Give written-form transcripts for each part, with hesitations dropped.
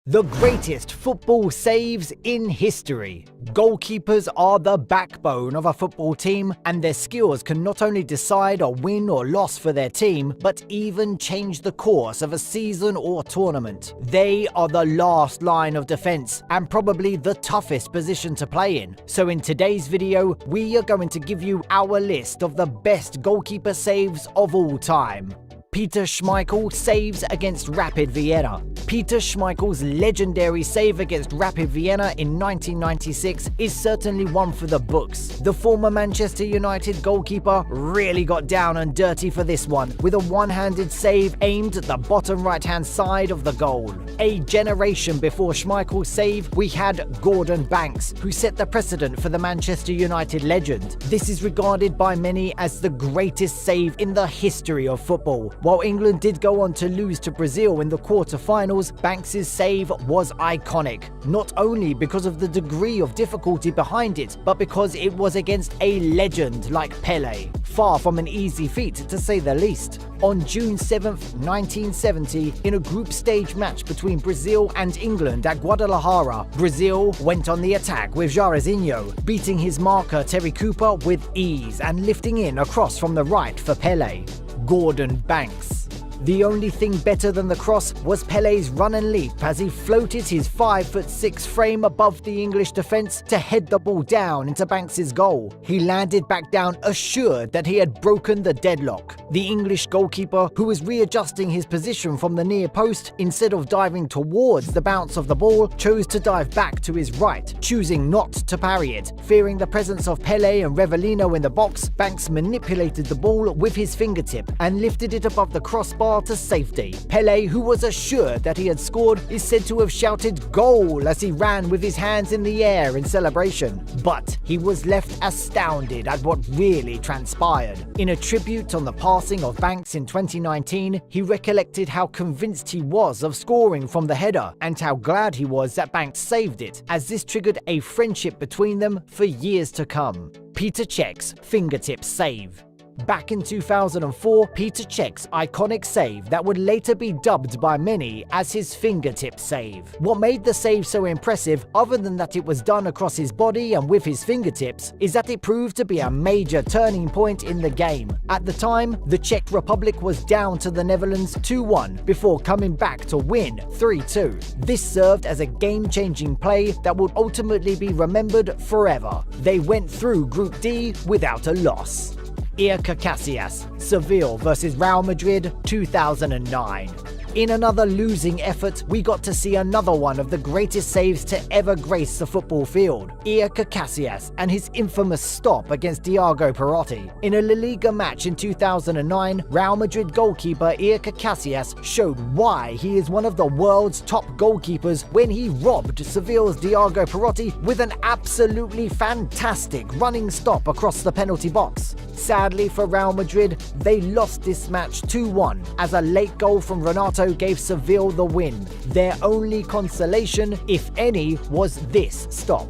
The greatest football saves in history. Goalkeepers are the backbone of a football team, and their skills can not only decide a win or loss for their team, but even change the course of a season or tournament. They are the last line of defense and probably the toughest position to play in. So in today's video, we are going to give you our list of the best goalkeeper saves of all time. Peter Schmeichel saves against Rapid Vienna. Peter Schmeichel's legendary save against Rapid Vienna in 1996 is certainly one for the books. The former Manchester United goalkeeper really got down and dirty for this one, with a one-handed save aimed at the bottom right-hand side of the goal. A generation before Schmeichel's save, we had Gordon Banks, who set the precedent for the Manchester United legend. This is regarded by many as the greatest save in the history of football. While England did go on to lose to Brazil in the quarter-finals, Banks' save was iconic, not only because of the degree of difficulty behind it, but because it was against a legend like Pelé. Far from an easy feat, to say the least. On June 7th, 1970, in a group stage match between Brazil and England at Guadalajara, Brazil went on the attack with Jairzinho, beating his marker Terry Cooper with ease and lifting in across from the right for Pelé. Gordon Banks. The only thing better than the cross was Pelé's run and leap as he floated his 5'6" frame above the English defence to head the ball down into Banks' goal. He landed back down assured that he had broken the deadlock. The English goalkeeper, who was readjusting his position from the near post, instead of diving towards the bounce of the ball, chose to dive back to his right, choosing not to parry it. Fearing the presence of Pelé and Revellino in the box, Banks manipulated the ball with his fingertip and lifted it above the crossbar to safety. Pelé, who was assured that he had scored, is said to have shouted "goal" as he ran with his hands in the air in celebration. But he was left astounded at what really transpired. In a tribute on the passing of Banks in 2019, he recollected how convinced he was of scoring from the header and how glad he was that Banks saved it, as this triggered a friendship between them for years to come. Peter Cech's fingertip save. Back in 2004, Peter Cech's iconic save that would later be dubbed by many as his fingertip save. What made the save so impressive, other than that it was done across his body and with his fingertips, is that it proved to be a major turning point in the game. At the time, the Czech Republic was down to the Netherlands 2-1 before coming back to win 3-2. This served as a game-changing play that would ultimately be remembered forever. They went through Group D without a loss. Iker Casillas, Seville vs Real Madrid 2009. In another losing effort, we got to see another one of the greatest saves to ever grace the football field. Iker Casillas and his infamous stop against Diogo Perotti. In a La Liga match in 2009, Real Madrid goalkeeper Iker Casillas showed why he is one of the world's top goalkeepers when he robbed Seville's Diogo Perotti with an absolutely fantastic running stop across the penalty box. Sadly for Real Madrid, they lost this match 2-1 as a late goal from Renato gave Seville the win. Their only consolation, if any, was this stop.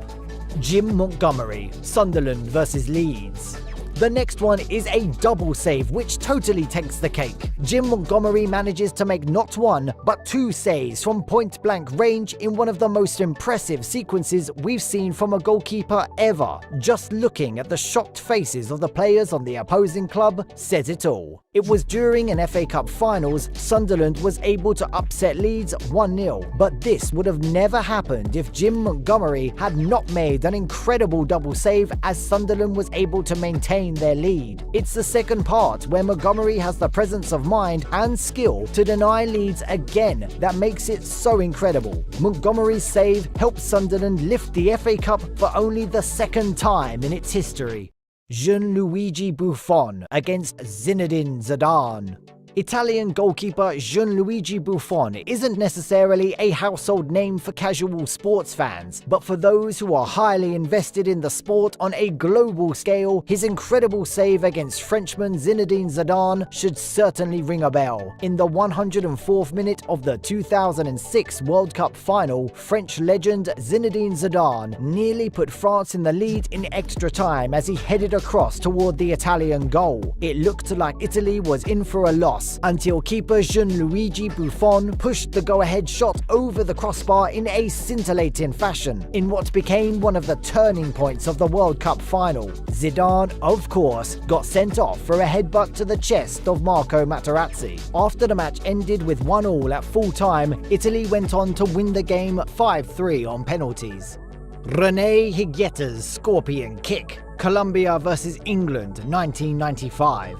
Jim Montgomery, Sunderland vs Leeds. The next one is a double save which totally takes the cake. Jim Montgomery manages to make not one, but two saves from point-blank range in one of the most impressive sequences we've seen from a goalkeeper ever. Just looking at the shocked faces of the players on the opposing club says it all. It was during an FA Cup finals, Sunderland was able to upset Leeds 1-0, but this would have never happened if Jim Montgomery had not made an incredible double save as Sunderland was able to maintain their lead. It's the second part where Montgomery has the presence of mind and skill to deny Leeds again that makes it so incredible. Montgomery's save helped Sunderland lift the FA Cup for only the second time in its history. Gianluigi Buffon against Zinedine Zidane. Italian goalkeeper Gianluigi Buffon isn't necessarily a household name for casual sports fans, but for those who are highly invested in the sport on a global scale, his incredible save against Frenchman Zinedine Zidane should certainly ring a bell. In the 104th minute of the 2006 World Cup final, French legend Zinedine Zidane nearly put France in the lead in extra time as he headed across toward the Italian goal. It looked like Italy was in for a loss, loss until keeper Gianluigi Buffon pushed the go-ahead shot over the crossbar in a scintillating fashion, in what became one of the turning points of the World Cup final. Zidane, of course, got sent off for a headbutt to the chest of Marco Materazzi. After the match ended with 1-1 at full-time, Italy went on to win the game 5-3 on penalties. René Higuita's scorpion kick, Colombia vs England 1995.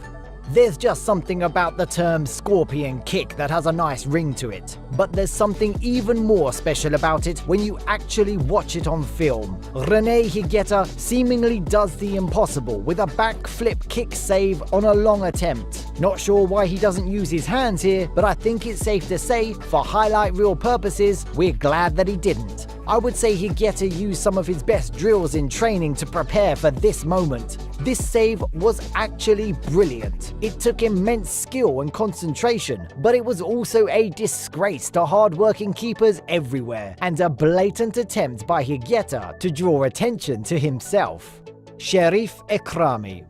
There's just something about the term scorpion kick that has a nice ring to it. But there's something even more special about it when you actually watch it on film. René Higuita seemingly does the impossible with a backflip kick save on a long attempt. Not sure why he doesn't use his hands here, but I think it's safe to say, for highlight reel purposes, we're glad that he didn't. I would say Higuita used some of his best drills in training to prepare for this moment. This save was actually brilliant. It took immense skill and concentration, but it was also a disgrace to hard-working keepers everywhere, and a blatant attempt by Higuita to draw attention to himself. Sherif Ekrami.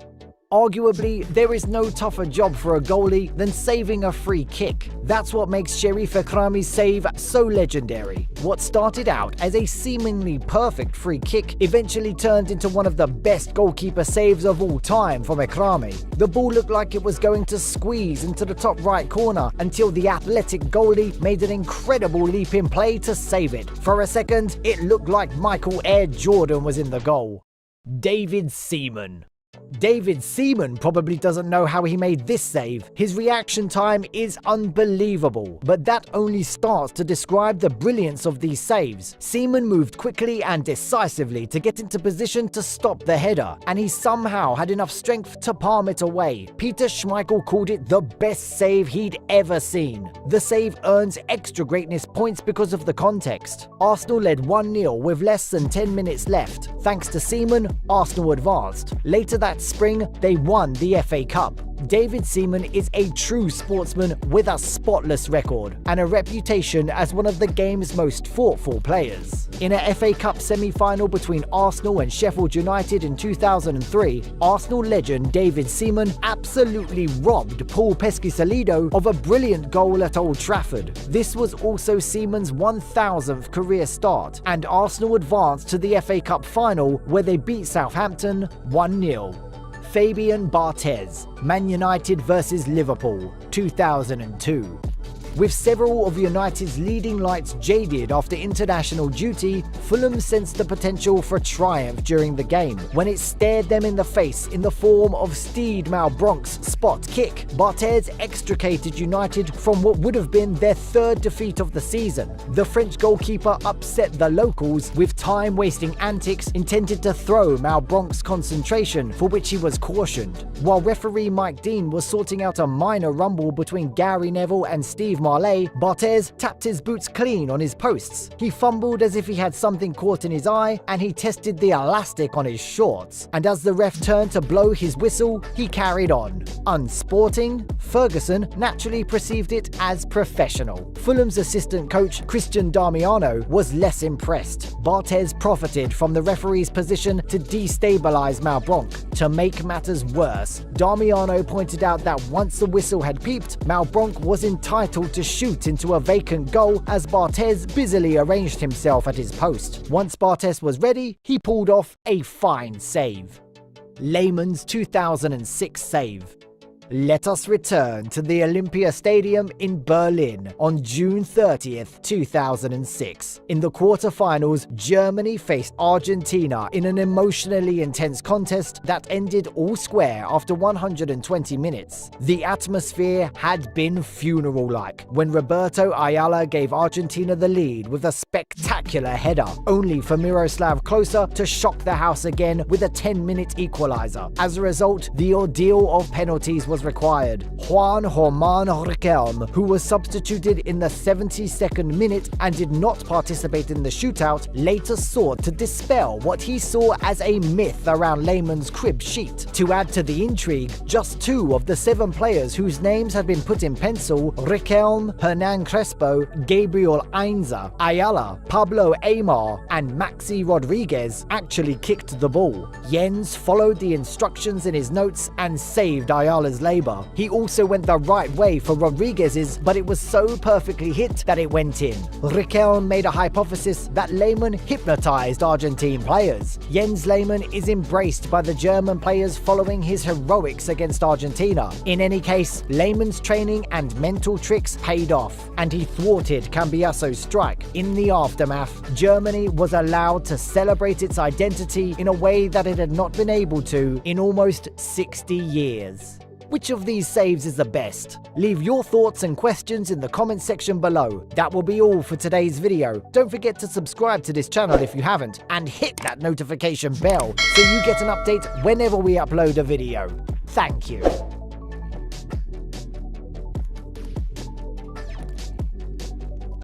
Arguably, there is no tougher job for a goalie than saving a free kick. That's what makes Sherif Ekrami's save so legendary. What started out as a seemingly perfect free kick eventually turned into one of the best goalkeeper saves of all time from Ekrami. The ball looked like it was going to squeeze into the top right corner until the athletic goalie made an incredible leap in play to save it. For a second, it looked like Michael Air Jordan was in the goal. David Seaman. David Seaman probably doesn't know how he made this save. His reaction time is unbelievable, but that only starts to describe the brilliance of these saves. Seaman moved quickly and decisively to get into position to stop the header, and he somehow had enough strength to palm it away. Peter Schmeichel called it the best save he'd ever seen. The save earns extra greatness points because of the context. Arsenal led 1-0 with less than 10 minutes left. Thanks to Seaman, Arsenal advanced. Later that spring, they won the FA Cup. David Seaman is a true sportsman with a spotless record and a reputation as one of the game's most thoughtful players. In a FA Cup semi-final between Arsenal and Sheffield United in 2003, Arsenal legend David Seaman absolutely robbed Paul Pescasolido of a brilliant goal at Old Trafford. This was also Seaman's 1000th career start, and Arsenal advanced to the FA Cup final where they beat Southampton 1-0. Fabian Barthez, Man United vs Liverpool, 2002. With several of United's leading lights jaded after international duty, Fulham sensed the potential for triumph during the game when it stared them in the face in the form of Steed Malbronk's spot kick. Barthez extricated United from what would have been their third defeat of the season. The French goalkeeper upset the locals with time-wasting antics intended to throw Malbronk's concentration, for which he was cautioned. While referee Mike Dean was sorting out a minor rumble between Gary Neville and Steve Marley, Barthez tapped his boots clean on his posts. He fumbled as if he had something caught in his eye, and he tested the elastic on his shorts. And as the ref turned to blow his whistle, he carried on. Unsporting, Ferguson naturally perceived it as professional. Fulham's assistant coach, Christian Damiano, was less impressed. Barthez profited from the referee's position to destabilize Malbronk. To make matters worse, Damiano pointed out that once the whistle had peeped, Malbronk was entitled to shoot into a vacant goal as Barthez busily arranged himself at his post. Once Barthez was ready, he pulled off a fine save. Lehmann's 2006 save. Let us return to the Olympia Stadium in Berlin on June 30th, 2006. In the quarter-finals, Germany faced Argentina in an emotionally intense contest that ended all square after 120 minutes. The atmosphere had been funeral-like when Roberto Ayala gave Argentina the lead with a spectacular header, only for Miroslav Klose to shock the house again with a 10-minute equalizer. As a result, the ordeal of penalties was required. Juan Román Riquelme, who was substituted in the 72nd minute and did not participate in the shootout, later sought to dispel what he saw as a myth around Lehmann's crib sheet. To add to the intrigue, just 2 of the 7 players whose names had been put in pencil, Riquelme, Hernan Crespo, Gabriel Ainza, Ayala, Pablo Aimar, and Maxi Rodriguez, actually kicked the ball. Jens followed the instructions in his notes and saved Ayala's leg neighbour. He also went the right way for Rodriguez's, but it was so perfectly hit that it went in. Riquelme made a hypothesis that Lehmann hypnotised Argentine players. Jens Lehmann is embraced by the German players following his heroics against Argentina. In any case, Lehmann's training and mental tricks paid off, and he thwarted Cambiaso's strike. In the aftermath, Germany was allowed to celebrate its identity in a way that it had not been able to in almost 60 years. Which of these saves is the best? Leave your thoughts and questions in the comment section below. That will be all for today's video. Don't forget to subscribe to this channel if you haven't, and hit that notification bell so you get an update whenever we upload a video. Thank you.